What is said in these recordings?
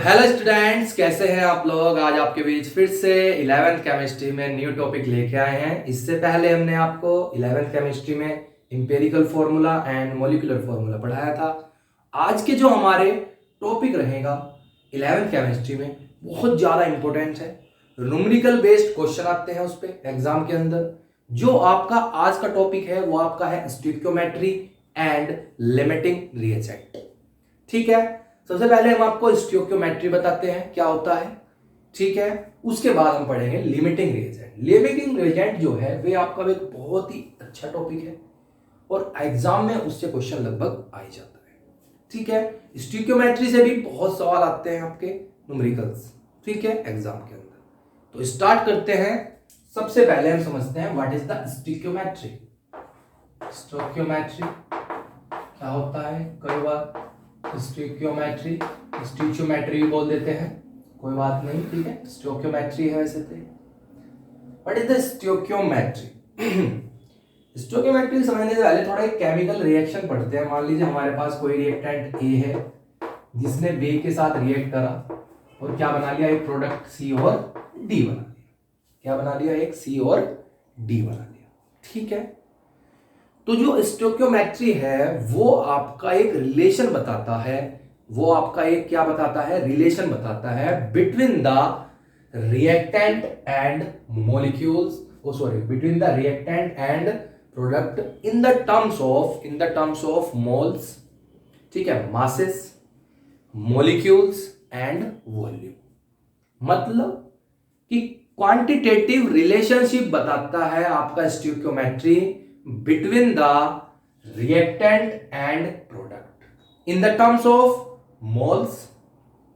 Hello students, कैसे हैं आप लोग। आज आपके बीच फिर से 11th केमिस्ट्री में न्यू टॉपिक लेके आए हैं। इससे पहले हमने आपको 11th केमिस्ट्री में empirical formula and molecular formula पढ़ाया था। आज के जो हमारे टॉपिक रहेगा 11th केमिस्ट्री में बहुत ज़्यादा इंपॉर्टेंट है। न्यूमेरिकल बेस्ड क्वेश्चन आते हैं उस पर एग्जाम के अंदर। जो आपका आज का टॉपिक है वो आपका है स्टोइकियोमेट्री एंड लिमिटिंग रिएजेंट। ठीक है, सबसे पहले हम आपको स्टोइकियोमेट्री बताते हैं क्या होता है। ठीक है, उसके बाद हम पढ़ेंगे लिमिटिंग रिएजेंट। लिमिटिंग रिएजेंट जो है वे आपका एक बहुत ही अच्छा टॉपिक है और एग्जाम में उससे क्वेश्चन लगभग आ ही जाता है। ठीक है, स्टोइकियोमेट्री से भी बहुत सवाल आते हैं आपके न्यूमेरिकल्स, ठीक है, एग्जाम के अंदर। तो स्टार्ट करते हैं। सबसे पहले हम समझते हैं what is the stoichiometry. Stoichiometry क्या होता है, कई बार स्टोइकियोमेट्री स्टोइकियोमेट्री भी बोल देते हैं, कोई बात नहीं, ठीक है, स्टोइकियोमेट्री है वैसे तो। What is the stoichiometry. Stoichiometry समझने से पहले थोड़ा एक केमिकल रिएक्शन पढ़ते हैं। मान लीजिए हमारे पास कोई रिएक्टेंट ए है जिसने बी के साथ रिएक्ट करा और क्या बना लिया, एक प्रोडक्ट सी और डी बना लिया। क्या बना लिया, एक सी और डी बना लिया। ठीक है, तो जो स्टोइकियोमेट्री है वो आपका एक रिलेशन बताता है। वो आपका एक क्या बताता है, रिलेशन बताता है between the reactant and molecules, between the reactant and product in the terms of moles, ठीक है, मासेस, मॉलिक्यूल्स एंड वॉल्यूम। मतलब कि क्वांटिटेटिव रिलेशनशिप बताता है आपका stoichiometry between the reactant and product in the terms of moles,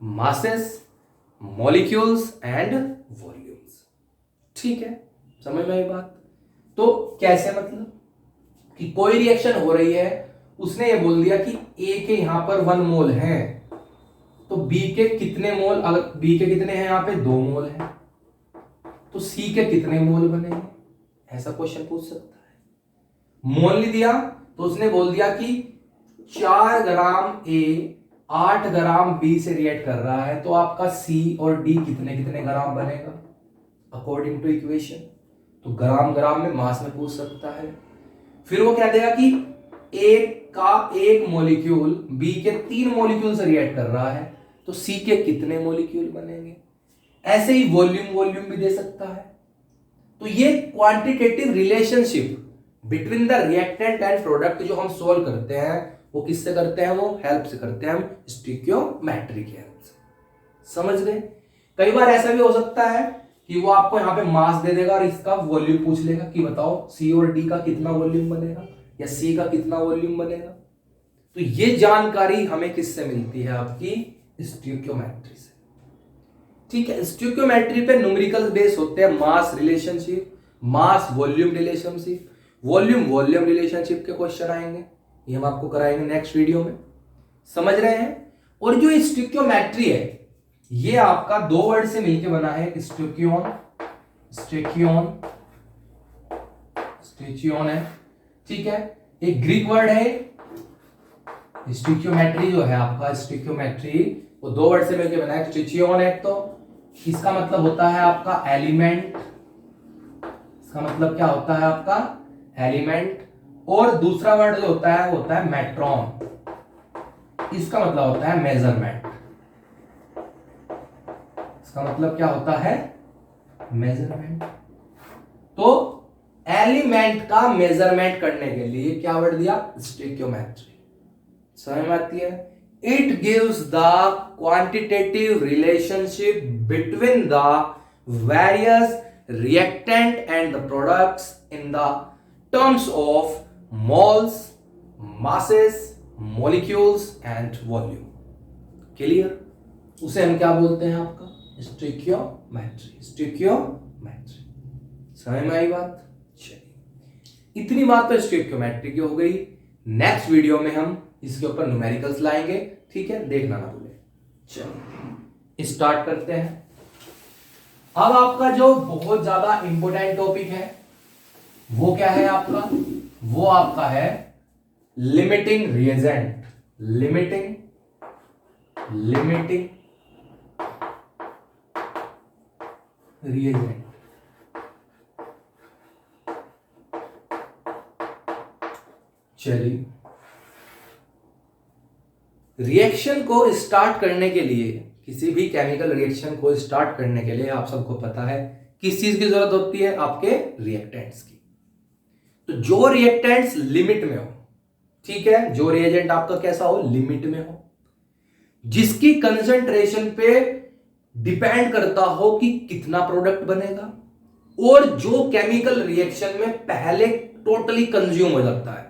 masses, molecules and volumes। ठीक है, समझ में आई बात। तो कैसे, मतलब कि कोई रिएक्शन हो रही है, उसने ये बोल दिया कि ए के यहां पर 1 मोल है, तो बी के कितने मोल, अगर बी के कितने हैं यहां पे 2 मोल है, तो सी के कितने मोल बनेंगे, ऐसा क्वेश्चन पूछ सकता है। मोल नहीं दिया तो उसने बोल दिया कि 4 ग्राम ए 8 ग्राम बी से रिएक्ट कर रहा है, तो आपका सी और डी कितने कितने ग्राम बनेगा अकॉर्डिंग टू इक्वेशन। तो ग्राम ग्राम में मास में पूछ सकता है। फिर वो कह देगा कि एक मॉलिक्यूल बी के 3 मॉलिक्यूल से रिएक्ट कर रहा है, तो सी के कितने मॉलिक्यूल बनेंगे। ऐसे ही वॉल्यूम भी दे सकता है। तो ये quantitative relationship between the reactant and product जो हम सोल्व करते हैं वो किससे करते हैं, वो हेल्प से करते हैं हम स्टोइकियोमेट्री की हेल्प से। समझ गए। कई बार ऐसा भी हो सकता है कि वो आपको यहाँ पे मास दे देगा और इसका वॉल्यूम पूछ लेगा कि बताओ सी और डी का कितना वॉल्यूम बनेगा या सी का कितना वॉल्यूम बनेगा। तो ये जानकारी हमें किससे मिलती है, आपकी स्टोइकियोमेट्री से। ठीक है, स्टोइकियोमेट्री पे न्यूमेरिकल बेस होते हैं, mass relationship, mass volume relationship, volume relationship के क्वेश्चन आएंगे, ये हम आपको कराएंगे नेक्स्ट वीडियो में। समझ रहे हैं। और जो स्टोइकियोमेट्री है ये आपका 2 वर्ड से मिलकर बना है, स्टोइकियोन है, ठीक है। एक ग्रीक वर्ड है स्टोइकियोमेट्री, जो है आपका स्टोइकियोमेट्री वो 2 वर्ड से मिलकर बना है। स्टोइकियोन है तो इसका मतलब होता है आपका एलिमेंट, इसका मतलब क्या होता है आपका एलिमेंट। और दूसरा वर्ड जो होता है वो होता है मेट्रॉन, इसका मतलब होता है मेजरमेंट। इसका मतलब क्या होता है, मेजरमेंट। तो एलिमेंट का मेजरमेंट करने के लिए क्या वर्ड दिया, स्टोइकियोमेट्री। समझ में आती है। It gives the quantitative relationship between the various reactant and the products in the terms of moles, masses, molecules and volume। Clear. उसे हम क्या बोलते हैं, आपका स्टोइकियोमेट्री। समझ में आई बात। चलिए, इतनी बात तो स्टोइकियोमेट्री की हो गई। नेक्स्ट वीडियो में हम इसके ऊपर न्यूमेरिकल्स लाएंगे, ठीक है, देखना ना भूलें। चलिए स्टार्ट करते हैं। अब आपका जो बहुत ज्यादा इंपॉर्टेंट टॉपिक है वो क्या है आपका, वो आपका है लिमिटिंग रिएजेंट। Limiting reagent. चलिए, रिएक्शन को स्टार्ट करने के लिए, किसी भी केमिकल रिएक्शन को स्टार्ट करने के लिए आप सबको पता है किस चीज की जरूरत होती है, आपके रिएक्टेंट्स की। तो जो रिएक्टेंट्स लिमिट में हो, ठीक है, जो रिएजेंट आपका कैसा हो, लिमिट में हो, जिसकी कंसंट्रेशन पे डिपेंड करता हो कि कितना प्रोडक्ट बनेगा, और जो केमिकल रिएक्शन में पहले टोटली कंज्यूम हो जाता है,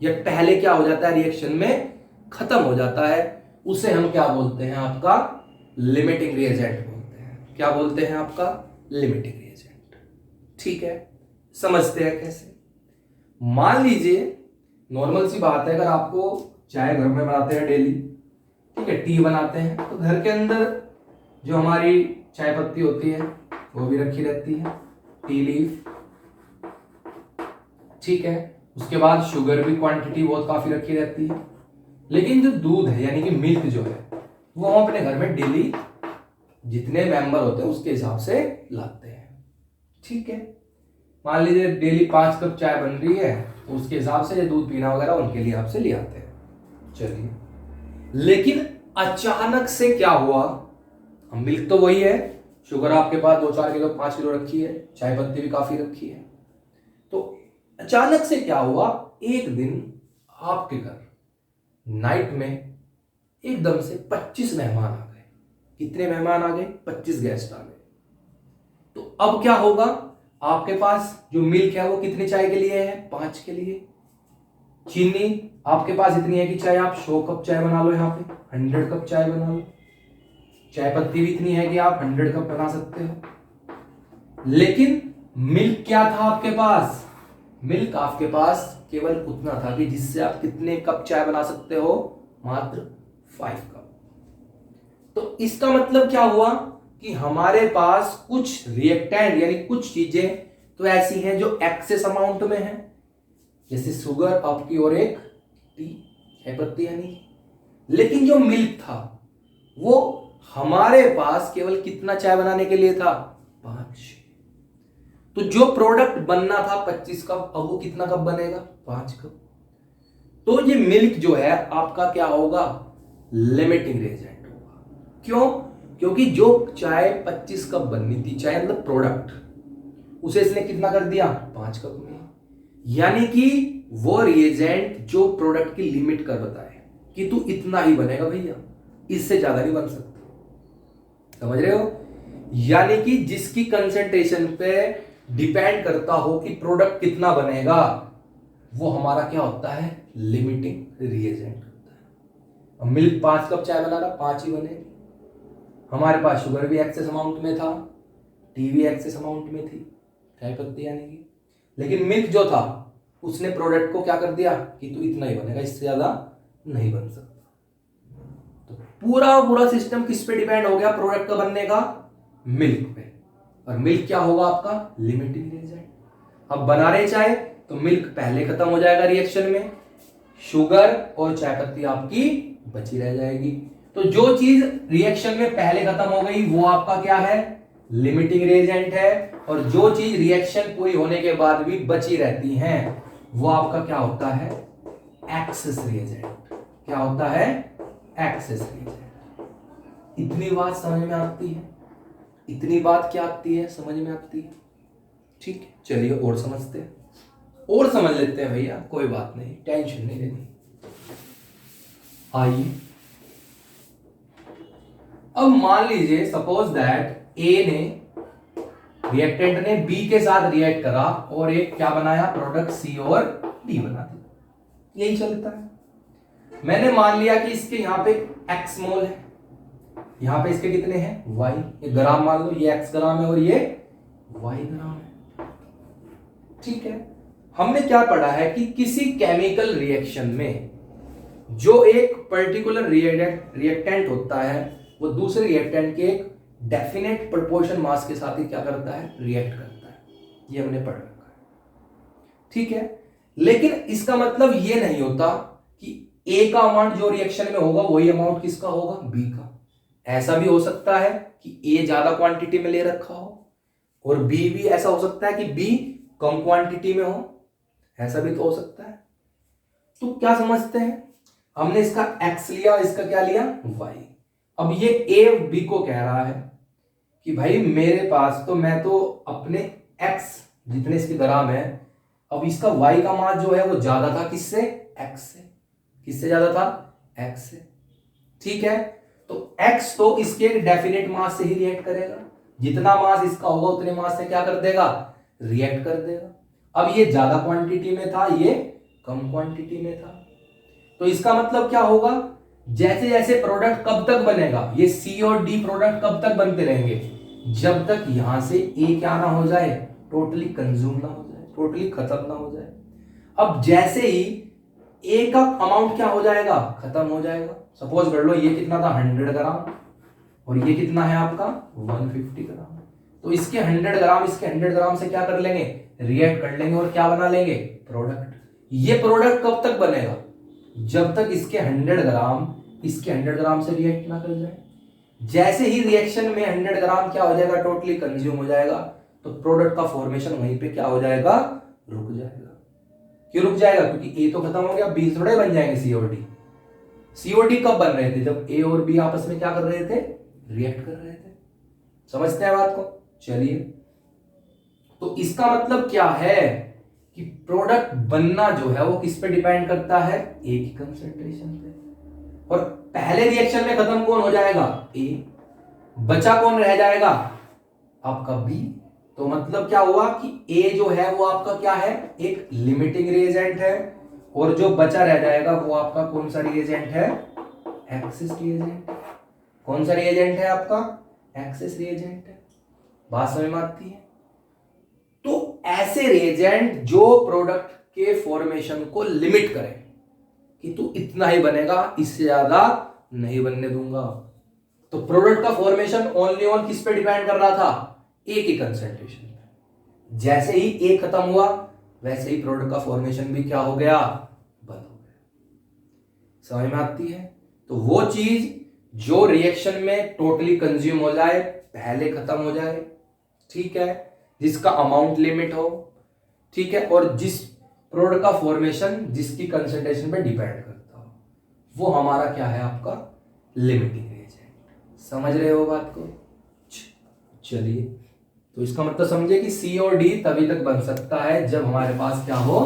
या पहले क्या हो जाता है, रिएक्शन में खत्म हो जाता है, उसे हम क्या बोलते हैं, आपका लिमिटिंग रिएजेंट बोलते हैं। क्या बोलते हैं, आपका लिमिटिंग रिएजेंट। ठीक है, समझते हैं कैसे। मान लीजिए नॉर्मल सी बात है, अगर आपको चाय घर में बनाते हैं डेली, ठीक है, टी बनाते हैं, तो घर के अंदर जो हमारी चाय पत्ती होती है वो भी रखी रहती है, टी लीफ, ठीक है, उसके बाद शुगर भी क्वांटिटी बहुत काफी रखी रहती है। लेकिन जो दूध है यानी कि मिल्क जो है, वो हम अपने घर में डेली जितने मेंबर होते हैं उसके हिसाब से लाते हैं। ठीक है, मान लीजिए डेली 5 कप चाय बन रही है, तो उसके हिसाब से दूध पीना वगैरह उनके लिए आपसे ले आते हैं। चलिए, लेकिन अचानक से क्या हुआ, मिल्क तो वही है, शुगर आपके पास 2-4 किलो 5 किलो रखी है, चाय पत्ती भी काफी रखी है, तो अचानक से क्या हुआ, एक दिन आपके घर नाइट में एकदम से 25 मेहमान आ गए। कितने मेहमान आ गए, 25 गेस्ट आ गए। तो अब क्या होगा, आपके पास जो मिल्क है वो कितनी चाय के लिए है, 5 के लिए। चीनी आपके पास इतनी है कि चाहे आप 100 कप चाय बना लो, यहां पे 100 कप चाय बना लो। चाय पत्ती भी इतनी है कि आप 100 कप बना सकते हो। लेकिन मिल्क क्या था आपके पास, मिल्क आपके पास केवल उतना था कि जिससे आप कितने कप चाय बना सकते हो, मात्र 5 कप। तो इसका मतलब क्या हुआ कि हमारे पास कुछ रिएक्टेंट यानी कुछ चीजें तो ऐसी हैं जो एक्सेस अमाउंट में है, जैसे शुगर आपकी और एक टी है पत्ती यानी, लेकिन जो मिल्क था वो हमारे पास केवल कितना चाय बनाने के लिए था, 5। तो जो प्रोडक्ट बनना था 25 कप, अब वो कितना कप बनेगा, 5 कप। तो ये मिल्क जो है आपका क्या होगा, लिमिटिंग रिएजेंट होगा। क्यों, क्योंकि जो चाय 25 कप बननी थी, चाय मतलब प्रोडक्ट, उसे इसने कितना कर दिया, 5 कप में। यानी कि वो रिएजेंट जो प्रोडक्ट की लिमिट कर बताए कि तू इतना ही बनेगा भैया, इससे ज्यादा नहीं बन सकता। समझ रहे हो, यानी कि जिसकी कंसंट्रेशन पे डिपेंड करता हो कि प्रोडक्ट कितना बनेगा, वो हमारा क्या होता है, लिमिटिंग रिएजेंट होता है। अब मिल्क 5 कप चाय बना रहा, 5 ही बनेगी। हमारे पास शुगर भी एक्सेस अमाउंट में था, टी भी एक्सेस अमाउंट में थी, चाय पत्ती यानी कि, लेकिन मिल्क जो था उसने प्रोडक्ट को क्या कर दिया कि तू इतना ही बनेगा, इससे ज्यादा नहीं बन सकता। तो पूरा पूरा सिस्टम किस पे डिपेंड हो गया, प्रोडक्ट का बनने का, मिल्क पे। और मिल्क क्या होगा आपका, लिमिटिंग रिएजेंट। अब बना रहे चाय तो मिल्क पहले खत्म हो जाएगा रिएक्शन में, शुगर और चाय पत्ती आपकी बची रह जाएगी। तो जो चीज रिएक्शन में पहले खत्म हो गई वो आपका क्या है, लिमिटिंग रिएजेंट है, और जो चीज रिएक्शन पूरी होने के बाद भी बची रहती हैं वो आपका क्या होता है, एक्सेस रिएजेंट। क्या होता है, एक्सेस रिएजेंट। इतनी बात समझ में आती है, इतनी बात क्या आती है, समझ में आती है। ठीक है, चलिए और समझते हैं, और समझ लेते हैं भैया, कोई बात नहीं, टेंशन नहीं लेनी। आइए, अब मान लीजिए सपोज दैट ए ने, रिएक्टेंट ने बी के साथ रिएक्ट करा और एक क्या बनाया, प्रोडक्ट सी और डी बना दिया। यही चलता है। मैंने मान लिया कि इसके यहां पे x मोल है, यहां पे इसके कितने हैं, y, ये ग्राम मान लो, ये x ग्राम है और ये y ग्राम है। ठीक है, हमने क्या पढ़ा है कि किसी केमिकल रिएक्शन में जो एक पर्टिकुलर रिएक्टेंट होता है वो दूसरे रिएक्टेंट के एक डेफिनेट प्रोपोर्शन मास के साथ ही क्या करता है, रिएक्ट करता है। ये हमने पढ़ रखा है। ठीक है, लेकिन इसका मतलब ये नहीं होता कि ए का अमाउंट जो रिएक्शन में होगा वही अमाउंट किसका होगा, बी का। ऐसा भी हो सकता है कि ए ज्यादा क्वांटिटी में ले रखा हो और बी भी ऐसा हो सकता है कि बी कम क्वांटिटी में हो, ऐसा भी तो हो सकता है। तो क्या समझते हैं, हमने इसका x लिया, इसका क्या लिया y। अब ये a b को कह रहा है कि भाई मेरे पास तो, मैं तो अपने x जितने इसके ग्राम है, अब इसका y का मास जो है वो ज्यादा था किससे, x से। किससे ज्यादा था, x से। ठीक है, तो x तो इसके डेफिनेट मास से ही रिएक्ट करेगा, जितना मास इसका होगा उतने मास से क्या कर देगा, रिएक्ट कर देगा। अब ये ज्यादा क्वांटिटी में था, ये कम क्वांटिटी में था, तो इसका मतलब क्या होगा, जैसे जैसे प्रोडक्ट कब तक बनेगा, ये सी और डी प्रोडक्ट कब तक बनते रहेंगे, जब तक यहां से ए क्या ना हो जाए, टोटली कंज्यूम ना हो जाए, टोटली खत्म ना हो जाए। अब जैसे ही ए का अमाउंट क्या हो जाएगा, खत्म हो जाएगा। सपोज कर लो ये कितना था 100 ग्राम और ये कितना है आपका 150 ग्राम, तो इसके 100 ग्राम इसके 100 ग्राम से क्या कर लेंगे, रिएक्ट कर लेंगे और क्या बना लेंगे, प्रोडक्ट। ये प्रोडक्ट कब तक बनेगा, जब तक इसके 100 ग्राम इसके 100 ग्राम से रिएक्ट ना कर जाए। जैसे ही रिएक्शन में 100 ग्राम क्या हो जाएगा, टोटली कंज्यूम हो जाएगा, तो प्रोडक्ट का फॉर्मेशन वहीं पे क्या हो जाएगा, रुक जाएगा। क्यों रुक जाएगा, क्योंकि ए तो खत्म हो गया, बी थोड़े बन जाएंगे सी और डी। सी और डी कब बन रहे थे, जब ए और बी आपस में क्या कर रहे थे, रिएक्ट कर रहे थे। समझते हैं बात को, चलिए। तो इसका मतलब क्या है कि प्रोडक्ट बनना जो है वो किस पे डिपेंड करता है, ए की कंसंट्रेशन पे। और पहले रिएक्शन में खत्म कौन हो जाएगा, ए, बचा कौन रह जाएगा, आपका बी। तो मतलब क्या हुआ कि ए जो है वो आपका क्या है, एक लिमिटिंग रिएजेंट है, और जो बचा रह जाएगा वो आपका कौन सा रिएजेंट है, एक्सेस रिएजेंट। कौन सा रिएजेंट है आपका, एक्सेस रिएजेंट है। बात समझ में आती है। तो ऐसे रिएजेंट जो प्रोडक्ट के फॉर्मेशन को लिमिट करें कि तू इतना ही बनेगा, इससे ज्यादा नहीं बनने दूंगा। तो प्रोडक्ट का फॉर्मेशन ओनली ऑन किस पे डिपेंड कर रहा था, ए की कंसंट्रेशन पे। जैसे ही ए खत्म हुआ वैसे ही प्रोडक्ट का फॉर्मेशन भी क्या हो गया, बंद हो गया। समझ में आती है। तो वो चीज जो रिएक्शन में टोटली कंज्यूम हो जाए, पहले खत्म हो जाए, ठीक है, जिसका अमाउंट लिमिट हो, ठीक है, और जिस प्रोडक्ट का फॉर्मेशन जिसकी कंसंट्रेशन पे डिपेंड करता हो, वो हमारा क्या है, आपका लिमिटिंग रिएजेंट। समझ रहे हो बात को। चलिए, तो इसका मतलब समझे कि सी और डी तभी तक बन सकता है जब हमारे पास क्या हो,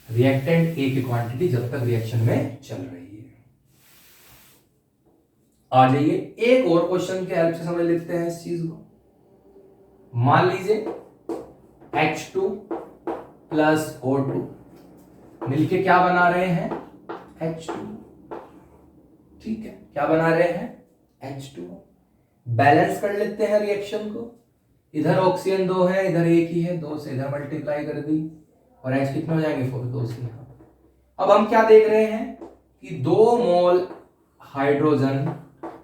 रिएक्टेंट ए की क्वांटिटी जब तक रिएक्शन में चल रही है। आ जाइए एक और क्वेश्चन के हेल्प से समझ लेते हैं इस चीज को। मान लीजिए H2 प्लस O2 मिलके क्या बना रहे हैं, H2। ठीक है, क्या बना रहे हैं, H2। बैलेंस कर लेते हैं रिएक्शन को। इधर ऑक्सीजन 2 है, इधर एक ही है, 2 से इधर मल्टीप्लाई कर दी और H कितने हो जाएंगे 4, 2 से यहां। अब हम क्या देख रहे हैं कि 2 मोल हाइड्रोजन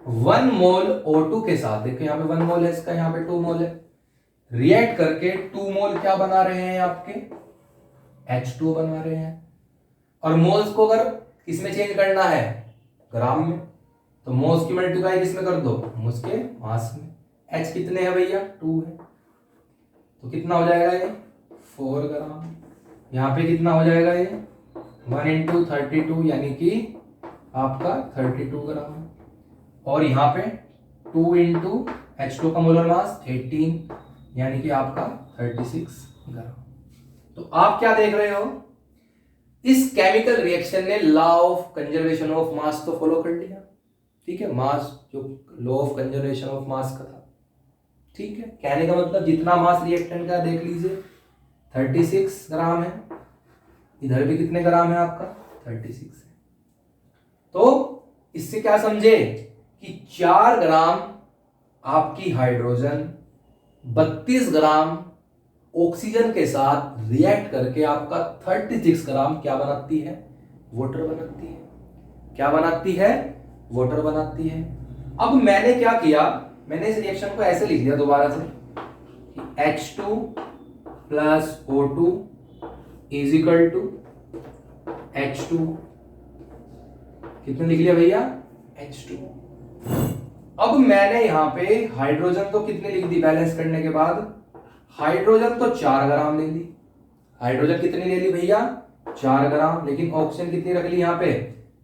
1 मोल O2 के साथ, देखो यहाँ पे 1 मोल है इसका, यहाँ पे 2 मोल है, रिएक्ट करके 2 मोल क्या बना रहे हैं आपके, H2 बना रहे हैं। और मोल्स को अगर किसमें चेंज करना है, ग्राम में, तो मोल्स की मल्टीप्लाई किसमें कर दो, मोल्स के मास में। H कितने हैं भैया, 2 है, तो कितना हो जाएगा ये 4 ग्राम। यहाँ पे कितना हो जाएगा ये 1 इंटू 32 यानी कि आपका 32 ग्राम। और यहाँ पे 2 इंटू H2 का मोलर मास 18 यानी कि आपका 36 ग्राम। तो आप क्या देख रहे हो, इस केमिकल रिएक्शन ने law of conservation of mass तो फॉलो कर लिया। ठीक है, मास जो law of conservation of mass का था। ठीक है, कहने का मतलब जितना मास रिएक्टेंट का देख लीजिए 36 ग्राम है, इधर भी कितने ग्राम है आपका 36 है। तो इससे क्या समझे कि 4 ग्राम आपकी हाइड्रोजन 32 ग्राम ऑक्सीजन के साथ रिएक्ट करके आपका 36 ग्राम क्या बनाती है, वाटर बनाती है। क्या बनाती है, वाटर बनाती है। अब मैंने क्या किया, मैंने इस रिएक्शन को ऐसे लिख दिया दोबारा से कि H2 plus O2 is equal to H2, कितने लिख लिया भैया, H2। अब मैंने यहां पे हाइड्रोजन तो कितने लिख दी बैलेंस करने के बाद, हाइड्रोजन तो 4 ग्राम ले ली, हाइड्रोजन कितनी ले ली भैया 4 ग्राम, लेकिन ऑक्सीजन कितनी रख ली यहां पे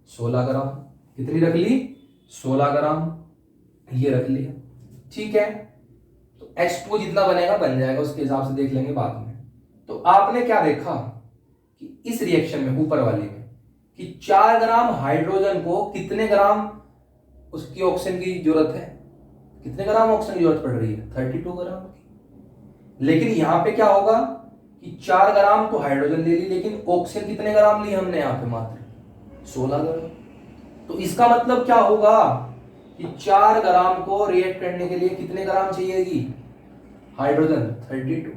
16 ग्राम, कितनी रख ली 16 ग्राम, ये रख लिया। ठीक है, तो H2 जितना बनेगा बन जाएगा, उसके हिसाब से देख लेंगे बाद में। तो आपने क्या देखा कि इस रिएक्शन में ऊपर वाली में कि 4 ग्राम हाइड्रोजन को कितने ग्राम उसकी ऑक्सीजन की जरूरत है, कितने ग्राम ऑक्सीजन की जरूरत पड़ रही है 32 ग्राम की। लेकिन यहां पे क्या होगा कि 4 ग्राम तो हाइड्रोजन ले ली, लेकिन ऑक्सीजन कितने ग्राम ली हमने यहां पे मात्र 16 ग्राम। तो इसका मतलब क्या होगा कि 4 ग्राम को रिएक्ट करने के लिए कितने ग्राम चाहिएगी हाइड्रोजन 32,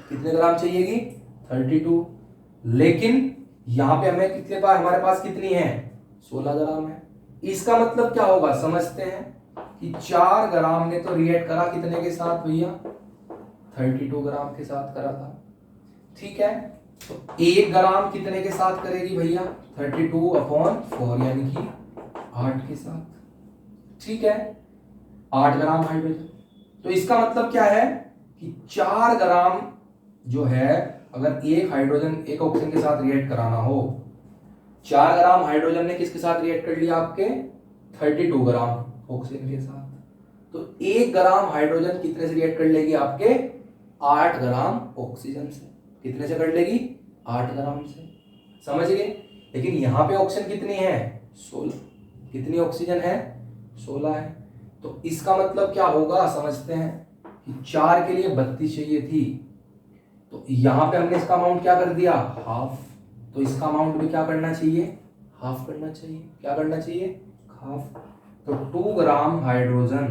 कितने ग्राम चाहिएगी 32, लेकिन यहां पे हमें कितने पास हमारे पास कितनी है 16 ग्राम है। इसका मतलब क्या होगा समझते हैं कि 4 ग्राम ने तो रिएक्ट करा कितने के साथ भैया 32 ग्राम के साथ करा था। ठीक है, तो 1 ग्राम कितने के साथ करेगी भैया 32/4 यानी कि 8 के साथ। ठीक है, 8 ग्राम हाइड्रोजन। तो इसका मतलब क्या है कि 4 ग्राम जो है, अगर एक हाइड्रोजन एक ऑक्सीजन के साथ रिएक्ट कराना हो, 4 ग्राम हाइड्रोजन ने किसके साथ रिएक्ट कर लिया आपके 32 ग्राम ऑक्सीजन के साथ, तो 1 ग्राम हाइड्रोजन कितने से रिएक्ट कर लेगी आपके 8 ग्राम ऑक्सीजन से। कितने से कर लेगी 8 ग्राम से, समझ गए। लेकिन यहां पे ऑक्सीजन कितनी है 16, कितनी ऑक्सीजन है 16 है। तो इसका मतलब क्या होगा समझते हैं कि 4 के लिए 32 चाहिए थी, तो यहां पे हमने इसका अमाउंट क्या कर दिया हाफ, तो इसका अमाउंट भी क्या करना चाहिए हाफ करना चाहिए, क्या करना चाहिए हाफ। तो 2 ग्राम हाइड्रोजन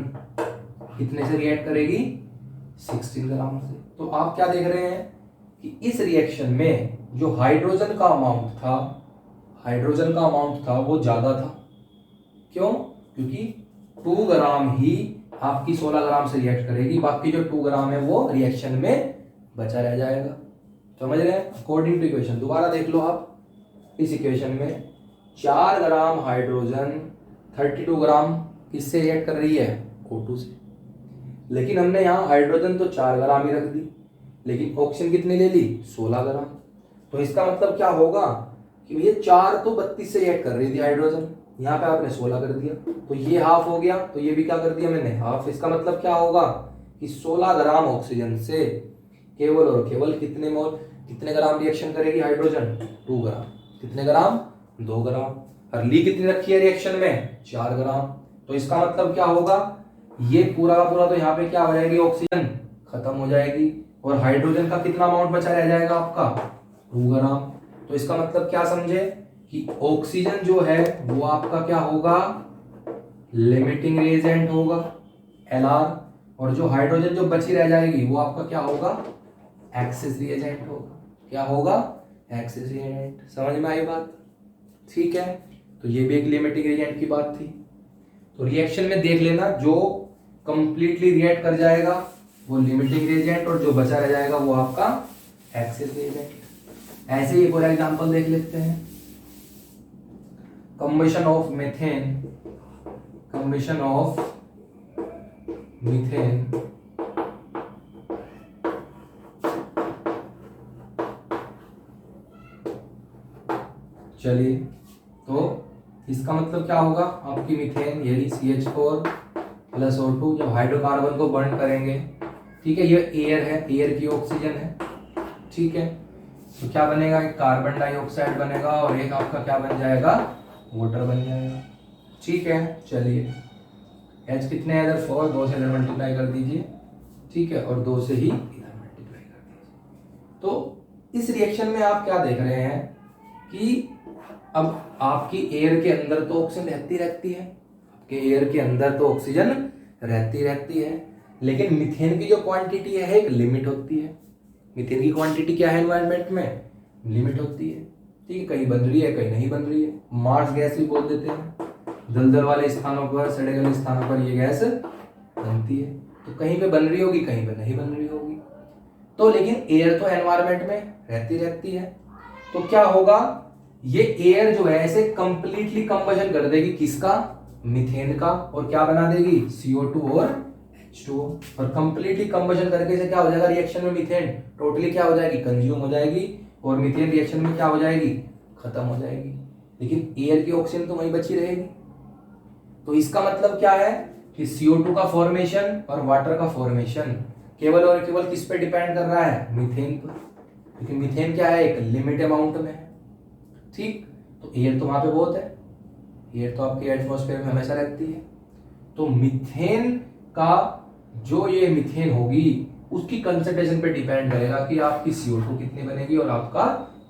कितने से रिएक्ट करेगी 16 ग्राम से। तो आप क्या देख रहे हैं कि इस रिएक्शन में जो हाइड्रोजन का अमाउंट था, हाइड्रोजन का अमाउंट था वो ज्यादा था। क्यों? क्योंकि 2 ग्राम ही आपकी 16 ग्राम से रिएक्ट करेगी, बाकी जो 2 ग्राम है वो रिएक्शन में बचा रह जाएगा। समझ रहे हैं? अकॉर्डिंग टू इक्वेशन दोबारा देख लो आप, इस इक्वेशन में 4 ग्राम हाइड्रोजन 32 ग्राम किससे रिएक्ट कर रही है O2 से, लेकिन हमने यहाँ हाइड्रोजन तो 4 ग्राम ही रख दी, लेकिन ऑक्सीजन कितनी ले ली 16 ग्राम। तो इसका मतलब क्या होगा कि ये 4 तो 32 से रिएक्ट कर रही थी हाइड्रोजन, यहाँ पे आपने 16 कर दिया, तो ये हाफ हो गया, तो ये भी क्या कर दिया मैंने हाफ। इसका मतलब क्या होगा कि 16 ग्राम ऑक्सीजन से केवल और केवल कितने मोल कितने ग्राम रिएक्शन करेगी हाइड्रोजन 2 ग्राम, कितने ग्राम 2 ग्राम, और ली कितनी रखी है रिएक्शन में 4 ग्राम। तो इसका मतलब क्या होगा ये पूरा का पूरा तो यहाँ पे क्या हो जाएगी ऑक्सीजन खत्म हो जाएगी, और हाइड्रोजन का कितना अमाउंट बचा रह जाएगा आपका 2 ग्राम। तो इसका मतलब क्या समझे कि ऑक्सीजन जो है वो आपका क्या होगा लिमिटिंग रिएजेंट होगा Lr, और जो हाइड्रोजन जो बची रह जाएगी वो आपका क्या होगा एक्सेस रिएजेंट होगा। क्या होगा एक्सेस रिएजेंट। समझ में आई बात? ठीक है, तो ये भी एक लिमिटिंग रिएजेंट की बात थी। तो रिएक्शन में देख लेना जो कंप्लीटली रिएक्ट कर जाएगा वो लिमिटिंग रिएजेंट, और जो बचा रह जाएगा वो आपका एक्सेस रिएजेंट। ऐसे ही एक और एग्जांपल देख लेते हैं, combustion of methane, combustion of methane चलिए, तो इसका मतलब क्या होगा आपकी मीथेन यही CH4 प्लस O2 जब हाइड्रोकार्बन को बर्न करेंगे, ठीक है, ये एयर है, एयर की ऑक्सीजन है, ठीक है, तो क्या बनेगा एक कार्बन डाइऑक्साइड बनेगा और एक आपका क्या बन जाएगा वाटर बन जाएगा। ठीक है, चलिए H कितने है इधर 4, 2 से इधर मल्टीप्लाई कर दीजिए, ठीक है, और 2 से ही इधर मल्टीप्लाई कर दीजिए। तो इस रिएक्शन में आप क्या देख रहे हैं कि अब आपकी एयर के अंदर तो ऑक्सीजन रहती है, आपके एयर के अंदर तो ऑक्सीजन रहती है, लेकिन मीथेन की जो क्वांटिटी है एक लिमिट होती है। मीथेन की क्वांटिटी क्या है एनवायरनमेंट में लिमिट होती है, ठीक है, कहीं बन रही है कहीं नहीं बन रही है। मार्स गैस भी बोल देते हैं, दलदल वाले स्थानों पर सड़े गले स्थानों पर ये गैस बनती है, तो कहीं पे बन रही होगी कहीं पे नहीं बन रही होगी। तो लेकिन एयर तो एनवायरनमेंट में रहती है, तो क्या होगा ये एयर जो है ऐसे कंप्लीटली कंबशन कर देगी किसका मीथेन का और क्या बना देगी CO2 और H2O, और कंप्लीटली कंबशन करके से क्या हो जाएगा रिएक्शन में मीथेन टोटली क्या हो जाएगी कंज्यूम हो जाएगी और मीथेन रिएक्शन में क्या हो जाएगी खत्म हो जाएगी, लेकिन एयर की ऑक्सीजन तो वहीं बची रहेगी। तो इसका मतलब क्या है कि CO2 का फॉर्मेशन और वाटर का फॉर्मेशन केवल और केवल किस पे डिपेंड कर रहा है मीथेन पर, क्योंकि मीथेन क्या है एक लिमिट अमाउंट में है। ठीक, तो एयर तो वहां पे बहुत है, एयर तो आपके एटमॉस्फेयर में हमेशा रहती है। तो मीथेन का जो ये मीथेन होगी उसकी कंसंट्रेशन पे डिपेंड करेगा कि आपकी CO2 कितनी बनेगी और आपका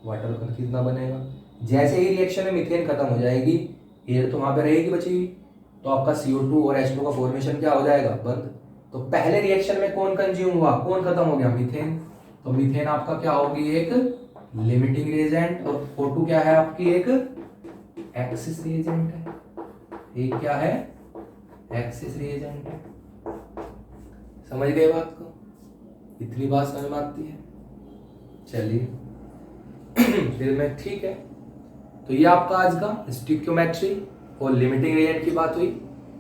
वाटर का कितना बनेगा। जैसे ही रिएक्शन में मीथेन खत्म हो जाएगी एयर तो वहां पे रहेगी बची हुई, तो आपका CO2 और H2 का फॉर्मेशन क्या हो जाएगा बंद। तो पहले रिएक्शन में कौन कंज्यूम हुआ कौन खत्म हो गया मीथेन, तो मीथेन आपका क्या होगी एक लिमिटिंग रिएजेंट और O2 क्या है आपकी एक एक्सिस रिएजेंट है, एक क्या है एक्सिस रिएजेंट है। समझ गए बात को, इतनी बात समझ में आती है। चलिए फिर मैं ठीक है, तो ये आपका आज का स्टिक्योमेट्री और लिमिटिंग रिएजेंट की बात हुई।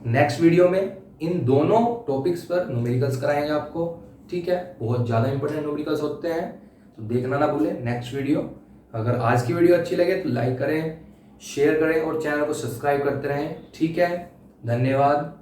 नेक्स्ट वीडियो में इन दोनों टॉपिक्स पर न्यूमेरिकल्स कराएंगे आपको। ठीक है, बहुत ज़्यादा इंपॉर्टेंट न्यूमेरिकल्स होते हैं, तो देखना ना भूलें नेक्स्ट वीडियो। अगर आज की वीडियो अच्छी लगे तो लाइक करें, शेयर करें और चैनल को सब्सक्राइब करते रहें। ठीक है, धन्यवाद।